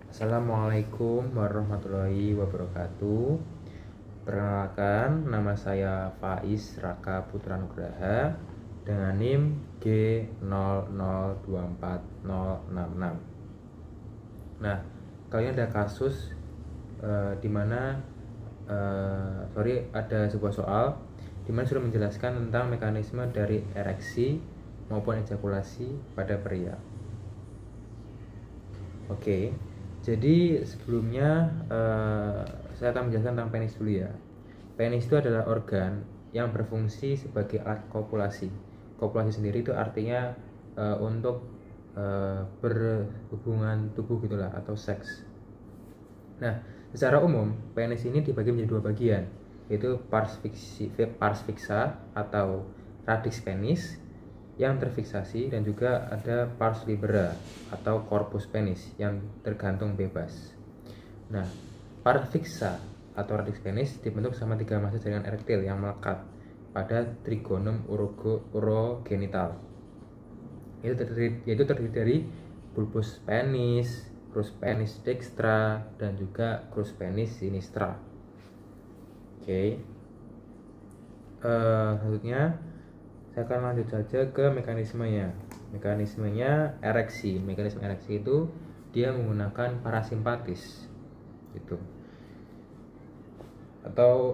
Assalamualaikum warahmatullahi wabarakatuh. Perkenalkan, nama saya Faiz Raka Putra Nugraha dengan NIM G0024066. Nah, kali ini ada kasus di mana ada sebuah soal di mana sudah menjelaskan tentang mekanisme dari ereksi maupun ejakulasi pada pria. Oke, jadi sebelumnya saya akan menjelaskan tentang penis dulu ya. Penis itu adalah organ yang berfungsi sebagai alat kopulasi. Kopulasi sendiri itu artinya untuk berhubungan tubuh gitulah atau seks. Nah, secara umum penis ini dibagi menjadi dua bagian, yaitu pars fixa atau radix penis yang terfiksasi dan juga ada pars libera atau corpus penis yang tergantung bebas. Nah, pars fixa atau radix penis dibentuk sama tiga massa jaringan erektil yang melekat pada trigonum urogenital. Yaitu terdiri dari bulbus penis, crus penis dextra, dan juga crus penis sinistra. Oke. Selanjutnya saya akan lanjut saja ke mekanismenya. Mekanisme ereksi itu dia menggunakan parasimpatis gitu. Atau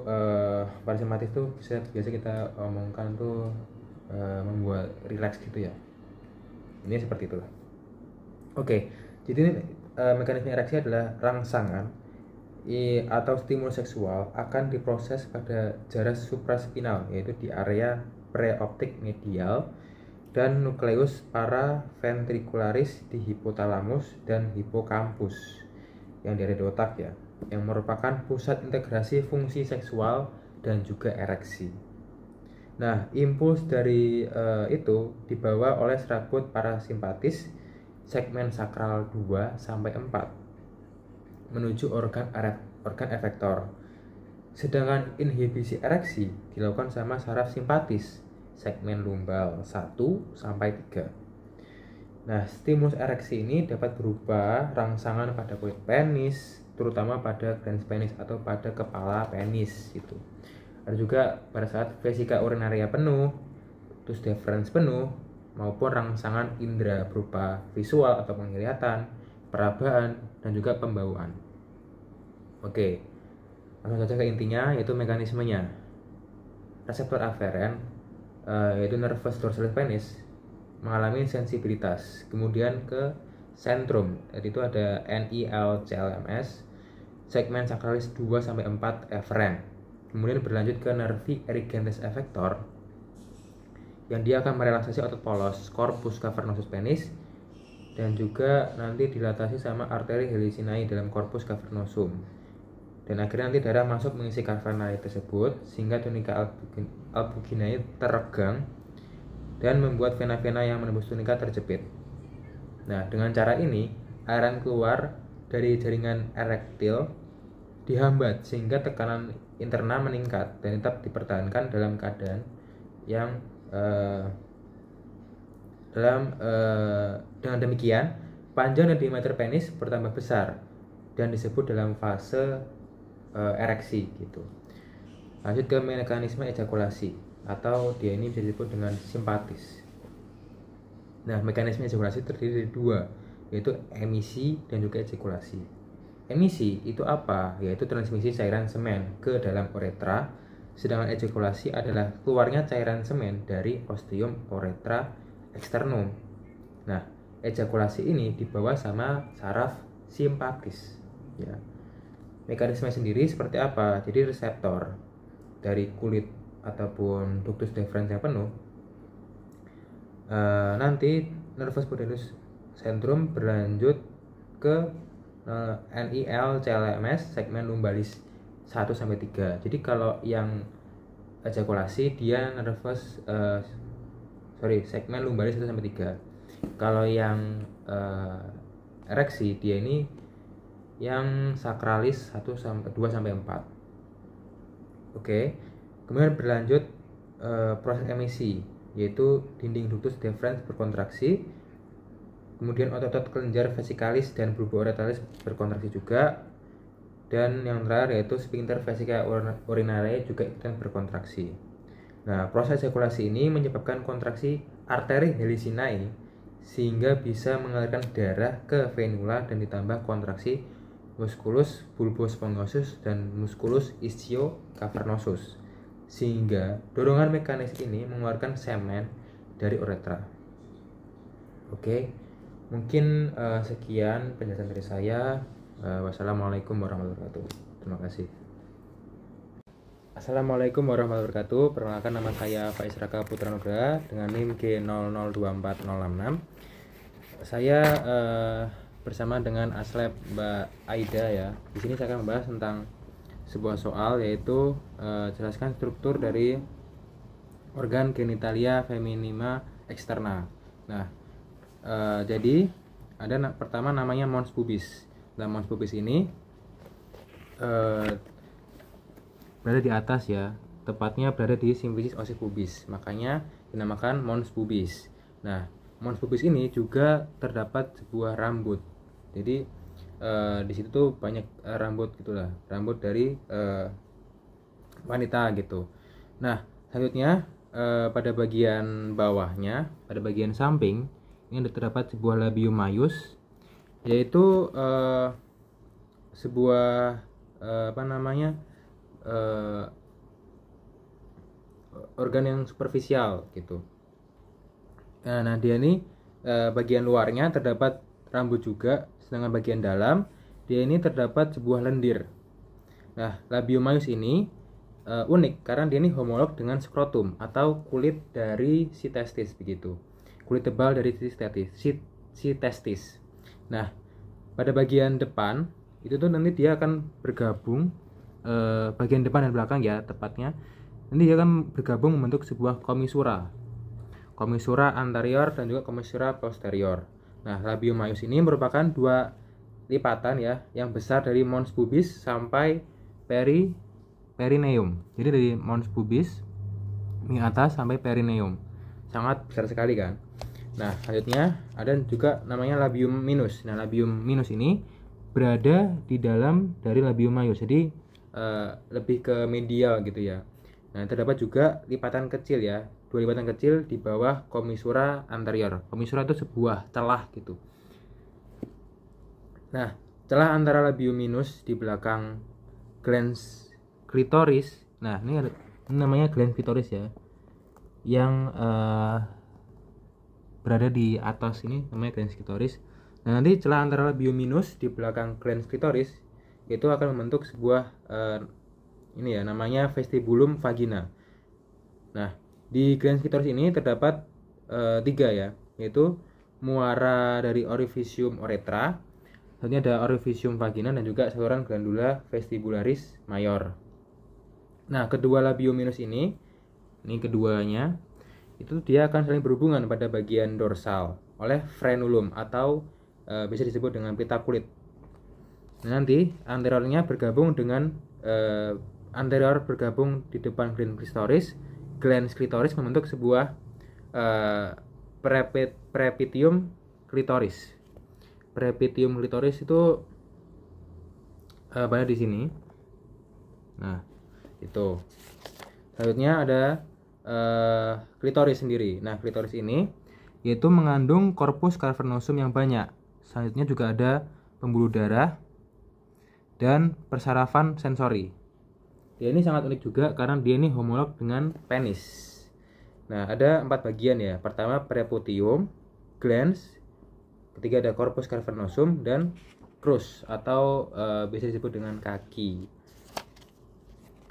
parasimpatis itu biasa kita omongkan tuh membuat rileks gitu ya. Ini seperti itulah. Oke, jadi mekanisme ereksi adalah rangsangan atau stimulus seksual akan diproses pada jaras supraspinal, yaitu di area preoptik medial dan nukleus paraventricularis di hipotalamus dan hipokampus yang dari otak ya, yang merupakan pusat integrasi fungsi seksual dan juga ereksi. Nah, impuls dari itu dibawa oleh serabut parasimpatis segmen sakral 2 sampai 4 menuju organ efektor. Sedangkan inhibisi ereksi dilakukan sama saraf simpatis segmen lumbal 1 sampai 3. Nah, stimulus ereksi ini dapat berupa rangsangan pada kulit penis, terutama pada glans penis atau pada kepala penis gitu. Ada juga pada saat vesika urinaria penuh, terus deferens penuh, maupun rangsangan indera berupa visual atau penglihatan, perabaan, dan juga pembauan. Oke, langsung saja ke intinya, yaitu mekanismenya. Reseptor aferen, yaitu nervus dorsalis penis, mengalami sensibilitas. Kemudian ke sentrum, yaitu itu ada NIL-CLMS, segmen sakralis 2-4 eferen. Kemudian berlanjut ke nervi erigens effector, yang dia akan merelaksasi otot polos, corpus cavernosus penis, dan juga nanti dilatasi sama arteri helicinae dalam corpus cavernosum. Dan akhirnya nanti darah masuk mengisi cavernae tersebut sehingga tunica albuginae teregang dan membuat vena-vena yang menembus tunika terjepit. Nah, dengan cara ini airan keluar dari jaringan erektil dihambat sehingga tekanan interna meningkat dan tetap dipertahankan dalam keadaan yang dengan demikian panjang dan diameter penis bertambah besar dan disebut dalam fase ereksi gitu. Lanjut ke mekanisme ejakulasi atau dia ini bisa disebut dengan simpatis. Nah, mekanisme ejakulasi terdiri dari dua, yaitu emisi dan juga ejakulasi. Emisi itu apa? Yaitu transmisi cairan semen ke dalam uretra, sedangkan ejakulasi adalah keluarnya cairan semen dari ostium uretra eksternum. Nah, ejakulasi ini dibawa sama saraf simpatis ya. Mekanisme sendiri seperti apa? Jadi reseptor dari kulit ataupun ductus deferens yang penuh, nanti nervus pudendus centrum berlanjut ke NIL-CLMS segmen lumbalis 1-3. Jadi kalau yang ejakulasi dia segmen lumbalis 1-3. Kalau yang ereksi dia ini yang sakralis 2-4. Oke. Kemudian berlanjut proses emisi, yaitu dinding ductus deferens berkontraksi Kemudian otot-otot kelenjar vesikalis dan bulbo-uretralis berkontraksi juga. Dan yang terakhir yaitu sphincter vesica urinare juga ikutan berkontraksi. Nah, proses ejakulasi ini menyebabkan kontraksi arteri helicinae sehingga bisa mengalirkan darah ke venula dan ditambah kontraksi musculus bulbospongiosus dan musculus ischiocavernosus sehingga dorongan mekanis ini mengeluarkan semen dari uretra. Oke, mungkin sekian penjelasan dari saya. Wassalamualaikum warahmatullahi wabarakatuh. Terima kasih. Assalamualaikum warahmatullahi wabarakatuh. Perkenalkan, nama saya Faiz Raka Putra Nugraha dengan NIM G0024066. Saya bersama dengan Aslep Mbak Aida ya. Di sini saya akan membahas tentang sebuah soal, yaitu jelaskan struktur dari organ genitalia feminima eksterna. Nah, jadi ada pertama namanya mons pubis. Nah, mons pubis ini berada di atas ya, tepatnya berada di simplicis osis pubis, makanya dinamakan mons pubis. Nah, mons pubis ini juga terdapat sebuah rambut. Jadi di situ tuh banyak rambut gitulah, rambut dari wanita gitu. Nah, selanjutnya pada bagian bawahnya, pada bagian samping ini terdapat sebuah labium maius, yaitu sebuah organ yang superficial gitu. Nah, dia ini bagian luarnya terdapat rambut juga, sedangkan bagian dalam dia ini terdapat sebuah lendir. Nah, labium maius ini unik karena dia ini homolog dengan skrotum atau kulit dari si testis begitu. Kulit tebal dari si testis. Nah, pada bagian depan itu tuh nanti dia akan bergabung, bagian depan dan belakang ya tepatnya. Nanti dia akan bergabung membentuk sebuah komisura anterior dan juga komisura posterior. Nah, labium maius ini merupakan dua lipatan ya, yang besar dari mons pubis sampai perineum. Jadi dari mons pubis di atas sampai perineum, sangat besar sekali kan. Nah, selanjutnya ada juga namanya labium minus. Nah, labium minus ini berada di dalam dari labium maius, jadi lebih ke medial gitu ya. Nah, terdapat juga lipatan kecil ya, dua lipatan kecil di bawah komisura anterior. Komisura itu sebuah celah gitu. Nah, celah antara labium minus di belakang glans klitoris. Nah, ini namanya glans klitoris ya, yang berada di atas ini namanya glans klitoris. Nah, nanti celah antara labium minus di belakang glans klitoris itu akan membentuk sebuah ini ya, namanya vestibulum vagina. Nah, di glans klitoris ini terdapat 3 ya, yaitu muara dari orifisium uretra, selanjutnya ada orifisium vagina, dan juga saluran glandula vestibularis mayor. Nah, kedua labium minus ini keduanya itu dia akan saling berhubungan pada bagian dorsal oleh frenulum atau bisa disebut dengan pita kulit. Nah, nanti anteriornya bergabung dengan anterior bergabung di depan glans klitoris membentuk sebuah prepitium klitoris. Prepitium klitoris itu berada di sini. Nah, itu. Selanjutnya ada klitoris sendiri. Nah, klitoris ini yaitu mengandung corpus cavernosum yang banyak. Selanjutnya juga ada pembuluh darah dan persarafan sensori. Dia ini sangat unik juga karena dia ini homolog dengan penis. Nah, ada 4 bagian ya. Pertama preputium, glans, ketiga ada corpus cavernosum, dan crus atau bisa disebut dengan kaki.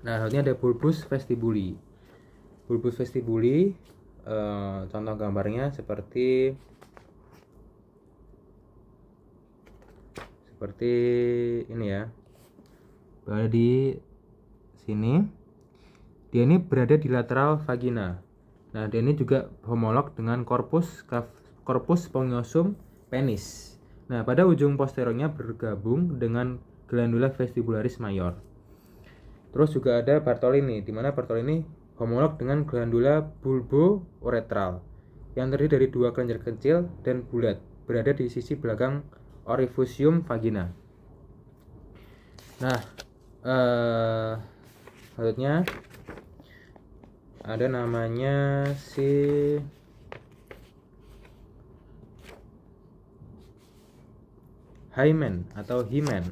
Nah, selanjutnya ada bulbus vestibuli. Bulbus vestibuli, contoh gambarnya seperti ini ya. Berada di sini. Dia ini berada di lateral vagina. Nah, dia ini juga homolog dengan corpus spongiosum penis. Nah, pada ujung posteriornya bergabung dengan glandula vestibularis mayor. Terus juga ada Bartolini, di mana Bartolini homolog dengan glandula bulbo uretral yang terdiri dari 2 kelenjar kecil dan bulat. berada di sisi belakang orificium vagina. Nah, selanjutnya ada namanya si hymen atau hymen.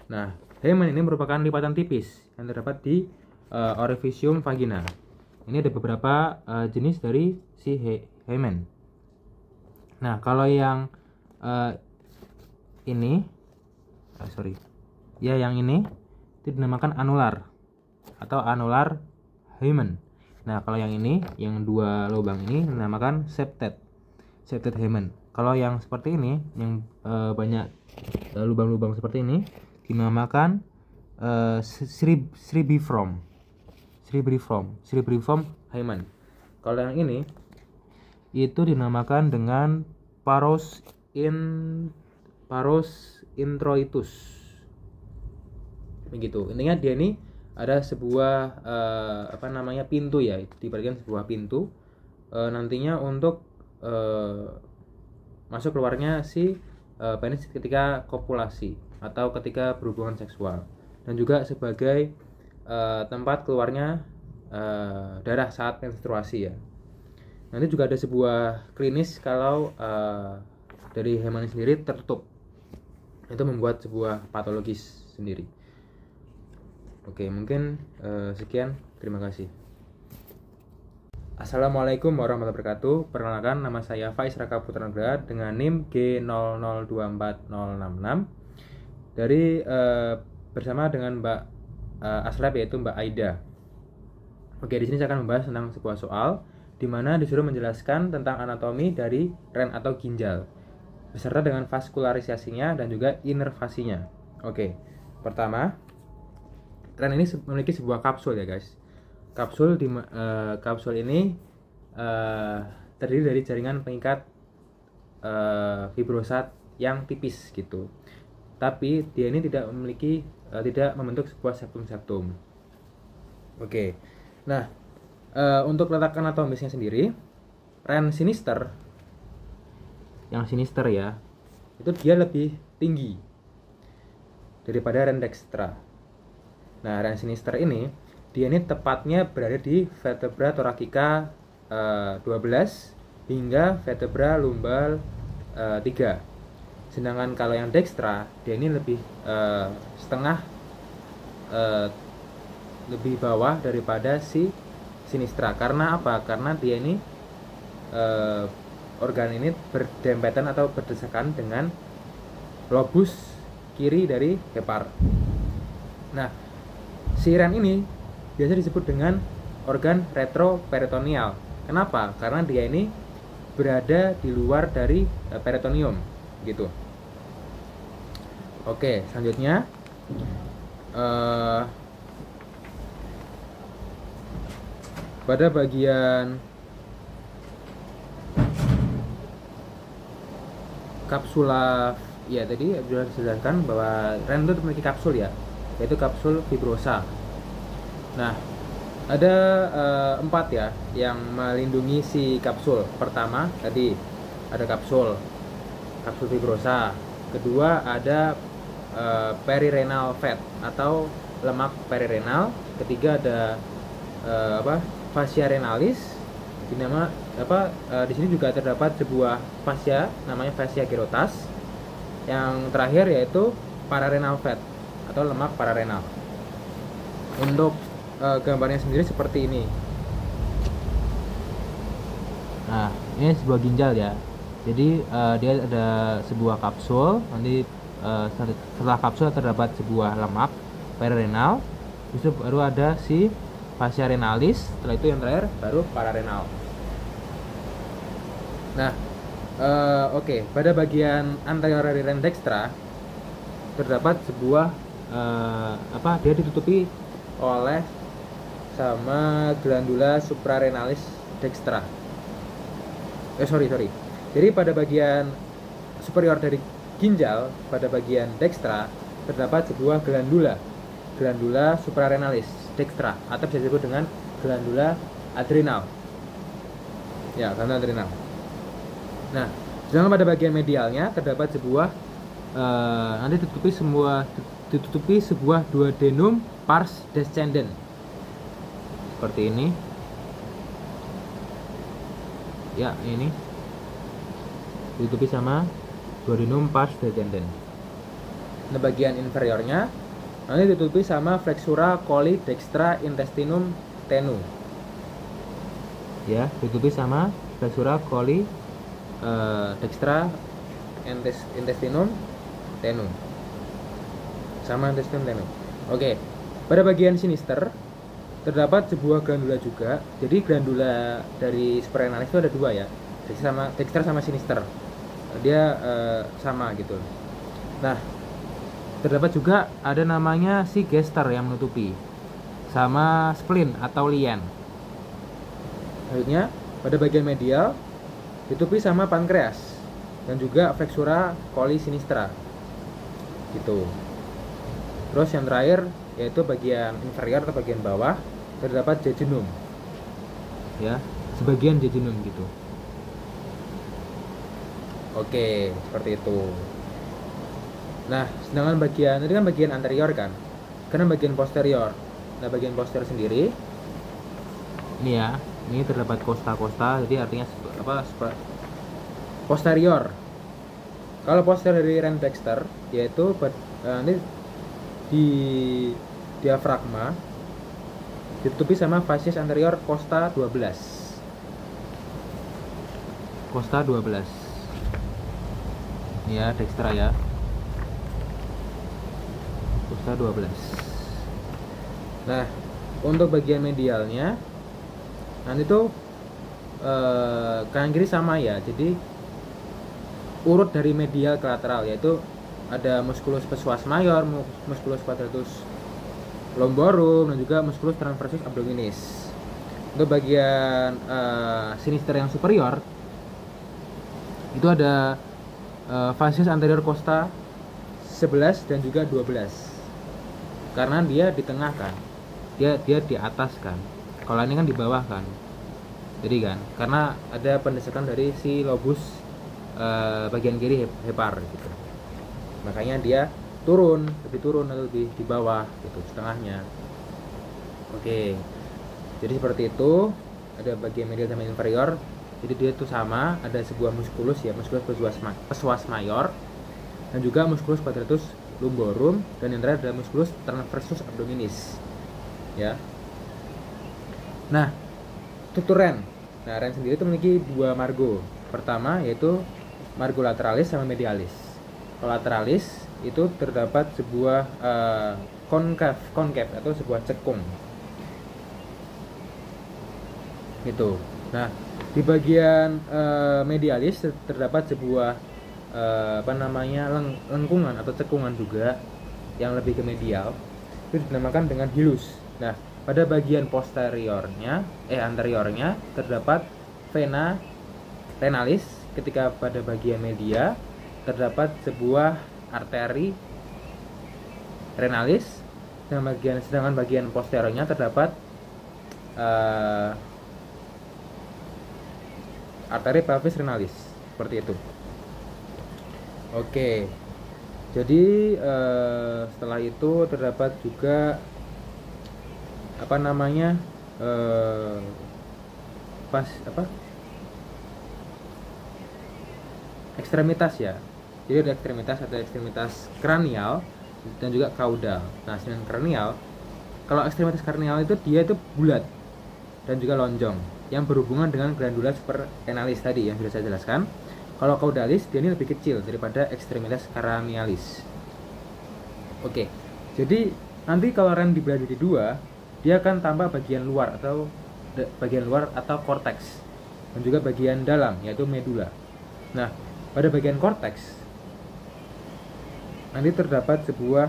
Nah, hymen ini merupakan lipatan tipis yang terdapat di orificium vagina. Ini ada beberapa jenis dari si hymen. Nah, kalau yang ini, yang ini itu dinamakan anular atau anular hymen. Nah, kalau yang ini, yang dua lubang ini dinamakan septate hymen. Kalau yang seperti ini, yang banyak lubang-lubang seperti ini, dinamakan cerebriform hymen. Kalau yang ini itu dinamakan dengan paros introitus. Begitu. Intinya dia ini ada sebuah pintu ya, diberikan sebuah pintu nantinya untuk masuk keluarnya si penis ketika kopulasi atau ketika berhubungan seksual, dan juga sebagai tempat keluarnya darah saat menstruasi ya. Nanti juga ada sebuah klinis kalau dari hymen sendiri tertutup, itu membuat sebuah patologis sendiri. Oke, mungkin sekian. Terima kasih. Assalamualaikum warahmatullahi wabarakatuh. Perkenalkan, nama saya Faiz Raka Putra Nugraha dengan NIM G0024066 dari bersama dengan Mbak Aslep, yaitu Mbak Aida. Oke, di sini saya akan membahas tentang sebuah soal di mana disuruh menjelaskan tentang anatomi dari ren atau ginjal beserta dengan vaskularisasinya dan juga inervasinya. Oke, pertama, ren ini memiliki sebuah kapsul ya guys. Kapsul ini terdiri dari jaringan pengikat fibrosat yang tipis gitu. Tapi dia ini tidak membentuk sebuah septum. Oke. Nah, untuk letak anatomisnya sendiri, ren sinister, yang sinister ya, itu dia lebih tinggi daripada ren dextra. Nah, ren sinister ini dia ini tepatnya berada di vertebra thoracica 12 hingga vertebra lumbal 3. Sedangkan kalau yang dextra dia ini lebih setengah lebih bawah daripada si sinistra. Karena apa? Karena dia ini organ ini berdempetan atau berdesakan dengan lobus kiri dari hepar. Nah, si ren ini biasa disebut dengan organ retroperitoneal. Kenapa? Karena dia ini berada di luar dari peritoneum gitu. Oke, selanjutnya pada bagian kapsula ya, tadi sudah dijelaskan bahwa ren itu memiliki kapsul ya, yaitu kapsul fibrosa. Nah, ada 4 ya yang melindungi si kapsul. Pertama tadi ada kapsul fibrosa. Kedua ada perirenal fat atau lemak perirenal. Ketiga ada fascia renalis. Di sini juga terdapat sebuah fascia namanya fascia gerotas. Yang terakhir yaitu pararenal fat atau lemak pararenal. Untuk gambarnya sendiri seperti ini. Nah, ini sebuah ginjal ya. Jadi dia ada sebuah kapsul. Nanti setelah kapsul terdapat sebuah lemak perirenal. Itu baru ada si fascia renalis. Setelah itu yang terakhir baru pararenal. Nah, oke. Pada bagian anterior dari ren dextra terdapat sebuah dia ditutupi oleh sama glandula suprarenalis dextra. Jadi pada bagian superior dari ginjal, pada bagian dextra terdapat sebuah glandula suprarenalis dextra, atau bisa disebut dengan glandula adrenal. Ya, glandula adrenal. Nah, Sedangkan pada bagian medialnya terdapat sebuah nanti ditutupi sebuah duodenum pars descendens seperti ini ya, ini ditutupi sama duodenum pars descendens. Nah, bagian inferiornya nanti ditutupi sama flexura coli dextra intestinum tenu ya, ditutupi sama flexura coli dextra intestinum tenu sama intestinum tenu. Oke, pada bagian sinister terdapat sebuah glandula juga. Jadi glandula dari suprarenalis itu ada dua ya, dextra sama sinister, dia sama gitu. Nah, terdapat juga ada namanya si gester yang menutupi sama spleen atau lien. Selanjutnya pada bagian medial ditutupi sama pankreas dan juga flexura coli sinistra gitu. Terus yang terakhir yaitu bagian inferior atau bagian bawah terdapat jejunum ya, sebagian jejunum gitu. Oke, seperti itu. Nah, sedangkan bagian ini kan bagian anterior kan, karena bagian posterior. Nah, bagian posterior sendiri ini ya, ini terdapat costa, jadi artinya posterior. Kalau posterior dari Ren Baxter yaitu ini di diafragma ditutupi sama facies anterior costa 12. Costa 12. Ini ya, dextra ya. Costa 12. Nah, untuk bagian medialnya nanti tuh kanan kiri sama ya, jadi urut dari medial ke lateral, yaitu ada musculus psoas major, musculus quadratus lumborum, dan juga musculus transversus abdominis. Untuk bagian sinister yang superior itu ada facies anterior costa 11 dan juga 12, karena dia di tengah kan, dia di atas kan, kalau ini kan di bawah kan, jadi kan karena ada pendesakan dari si lobus bagian kiri hepar gitu, makanya dia lebih turun atau lebih di bawah gitu setengahnya. Oke, jadi seperti itu, ada bagian medial sama inferior. Jadi dia itu sama, ada sebuah musculus ya, musculus psoas major dan juga musculus quadratus lumborum, dan yang terakhir ada musculus transversus abdominis ya. Nah, struktur Ren. Nah, Ren sendiri itu memiliki dua margo. Pertama yaitu margo lateralis sama medialis. Kalau lateralis itu terdapat sebuah konkav atau sebuah cekung gitu. Nah, di bagian medialis terdapat sebuah lengkungan atau cekungan juga yang lebih ke medial, itu dinamakan dengan hilus. Nah, pada bagian anteriornya terdapat vena renalis, ketika pada bagian media terdapat sebuah arteri renalis, sedangkan bagian posteriornya terdapat arteri pelvis renalis, seperti itu. Oke, jadi setelah itu terdapat juga ekstremitas ya. Jadi ada ekstremitas kranial dan juga kaudal. Nah, sedangkan kranial, kalau ekstremitas kranial itu dia itu bulat dan juga lonjong, yang berhubungan dengan glandula suprarenalis tadi yang sudah saya jelaskan. Kalau caudalis dia ini lebih kecil daripada ekstremitas cranialis. Oke, jadi nanti kalau Ren dibagi jadi dua, dia akan tambah bagian luar atau korteks, dan juga bagian dalam yaitu medula. Nah, pada bagian korteks nanti terdapat sebuah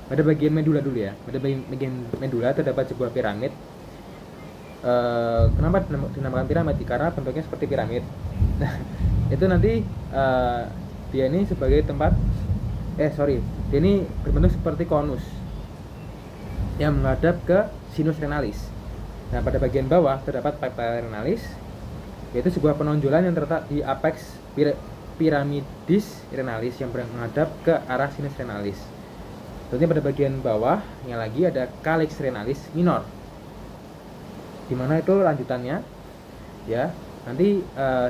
pada bagian medula dulu ya. Pada bagian medula terdapat sebuah piramid. Kenapa dinamakan piramid? Karena bentuknya seperti piramid. Nah, itu nanti dia ini sebagai tempat dia ini berbentuk seperti konus yang menghadap ke sinus renalis. Nah, pada bagian bawah terdapat papilla renalis, yaitu sebuah penonjolan yang terletak di apex piramidis renalis yang menghadap ke arah sinus renalis. Selanjutnya pada bagian bawahnya lagi ada calyx renalis minor, dimana itu lanjutannya ya, nanti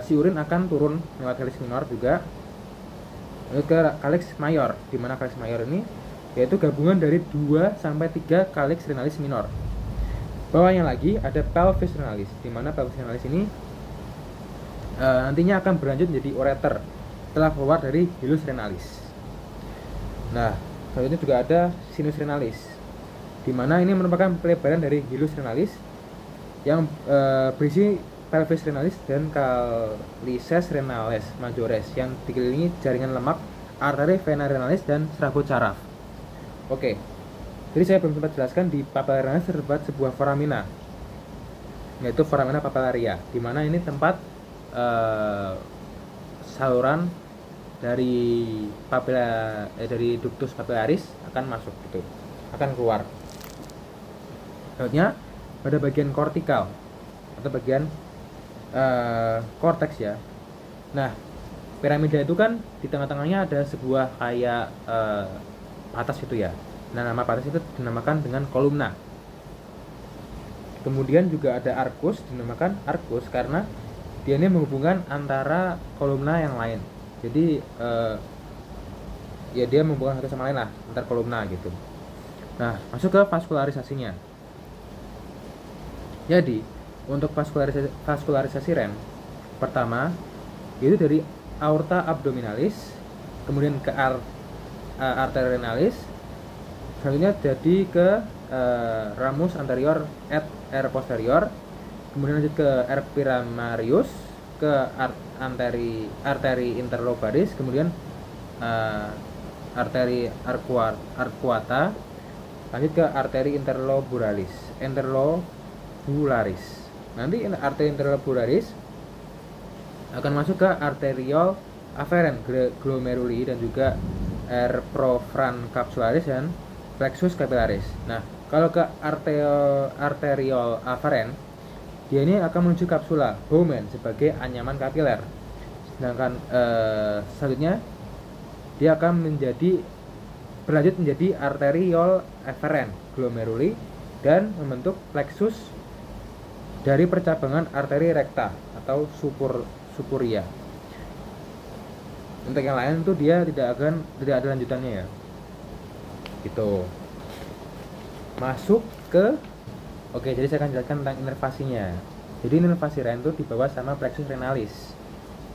si urin akan turun lewat calyx minor juga ke calyx mayor, dimana calyx mayor ini yaitu gabungan dari 2 sampai 3 calyx renalis minor. Bawahnya lagi ada pelvis renalis, dimana pelvis renalis ini nantinya akan berlanjut menjadi ureter setelah keluar dari hilus renalis. Nah, selanjutnya juga ada sinus renalis, dimana ini merupakan pelebaran dari hilus renalis yang berisi pelvis renalis dan calyces renales majores yang dikelilingi jaringan lemak, arteri vena renalis dan serabut saraf. Oke, jadi saya belum sempat jelaskan di papilla renalis terdapat sebuah foramina, yaitu foramina papillaria, dimana ini tempat saluran dari papilla dari ductus papillaris akan masuk gitu, akan keluar. Selanjutnya pada bagian kortikal atau bagian korteks ya. Nah, piramida itu kan di tengah-tengahnya ada sebuah kayak batas itu ya. Nah, nama batas itu dinamakan dengan kolumna. Kemudian juga ada arcus, dinamakan arcus karena dia ini menghubungkan antara kolumna yang lain. Jadi ya dia menghubungkan satu sama lain lah antar kolumna gitu. Nah, masuk ke vaskularisasinya. Jadi untuk vaskularisasi REM, pertama itu dari aorta abdominalis, kemudian ke arteri renalis, selanjutnya jadi ke ramus anterior et R posterior, kemudian lanjut ke R primarius, ke arteri interlobaris, kemudian arteri arcuata, lanjut ke arteri interlobularis. Nanti arteri interlobularis akan masuk ke arteriole afferent glomeruli dan juga R profrancapsularis dan plexus capillaris. Nah, kalau ke arteriole afferent, dia ini akan menuju kapsula Bowman sebagai anyaman kapiler. Sedangkan selanjutnya dia akan berlanjut menjadi arteriole efferent glomeruli dan membentuk plexus dari percabangan arteri rekta atau supuria. Untuk yang lain itu dia tidak ada lanjutannya ya. Gitu. Masuk ke Oke, jadi saya akan jelaskan tentang inervasinya. Jadi inervasi REM itu dibawa sama plexus renalis.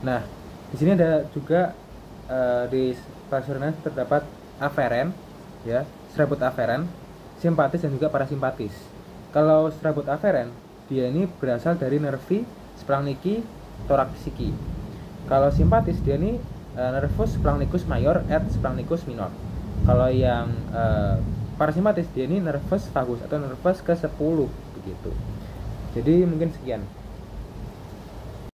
Nah, di sini ada juga di plexus renalis terdapat aferen, ya, serabut aferen, simpatis dan juga parasimpatis. Kalau serabut aferen, dia ini berasal dari nervi splanchnici thoracici. Kalau simpatis, dia ini nervus splanchnicus major et splanchnicus minor. Kalau yang parasimpatis, dia ini nervus vagus atau nervus ke-10 begitu. Jadi mungkin sekian.